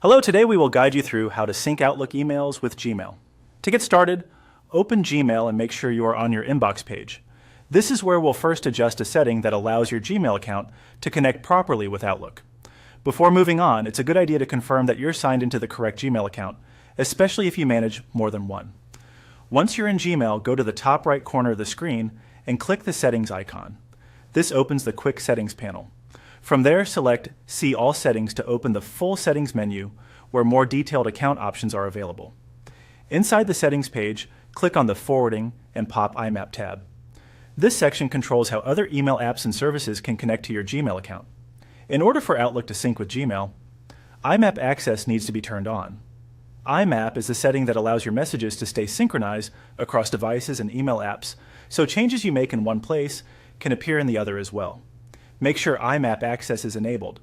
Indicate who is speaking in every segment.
Speaker 1: Hello, today we will guide you through how to sync Outlook emails with Gmail. To get started, open Gmail and make sure you are on your inbox page. This is where we'll first adjust a setting that allows your Gmail account to connect properly with Outlook. Before moving on, it's a good idea to confirm that you're signed into the correct Gmail account, especially if you manage more than one. Once you're in Gmail, go to the top right corner of the screen and click the settings icon. This opens the quick settings panel. From there, select See All Settings to open the full settings menu where more detailed account options are available. Inside the settings page, click on the Forwarding and Pop IMAP tab. This section controls how other email apps and services can connect to your Gmail account. In order for Outlook to sync with Gmail, IMAP access needs to be turned on. IMAP is the setting that allows your messages to stay synchronized across devices and email apps, so changes you make in one place can appear in the other as well. Make sure IMAP access is enabled.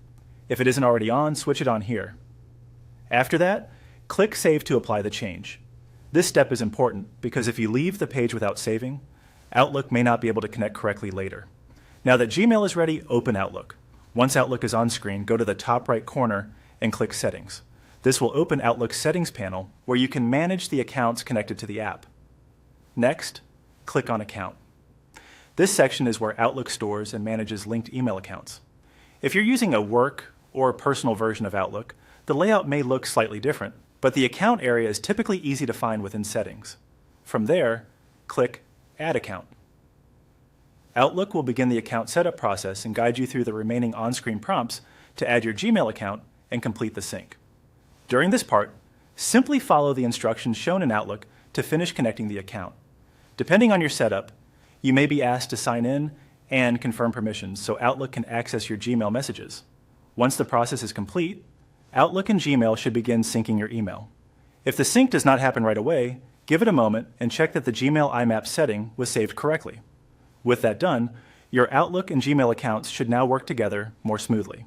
Speaker 1: If it isn't already on, switch it on here. After that, click Save to apply the change. This step is important because if you leave the page without saving, Outlook may not be able to connect correctly later. Now that Gmail is ready, open Outlook. Once Outlook is on screen, go to the top right corner and click Settings. This will open Outlook's Settings panel where you can manage the accounts connected to the app. Next, click on Account. This section is where Outlook stores and manages linked email accounts. If you're using a work or personal version of Outlook, the layout may look slightly different, but the account area is typically easy to find within Settings. From there, click Add Account. Outlook will begin the account setup process and guide you through the remaining on-screen prompts to add your Gmail account and complete the sync. During this part, simply follow the instructions shown in Outlook to finish connecting the account. Depending on your setup, you may be asked to sign in and confirm permissions so Outlook can access your Gmail messages. Once the process is complete, Outlook and Gmail should begin syncing your email. If the sync does not happen right away, give it a moment and check that the Gmail IMAP setting was saved correctly. With that done, your Outlook and Gmail accounts should now work together more smoothly.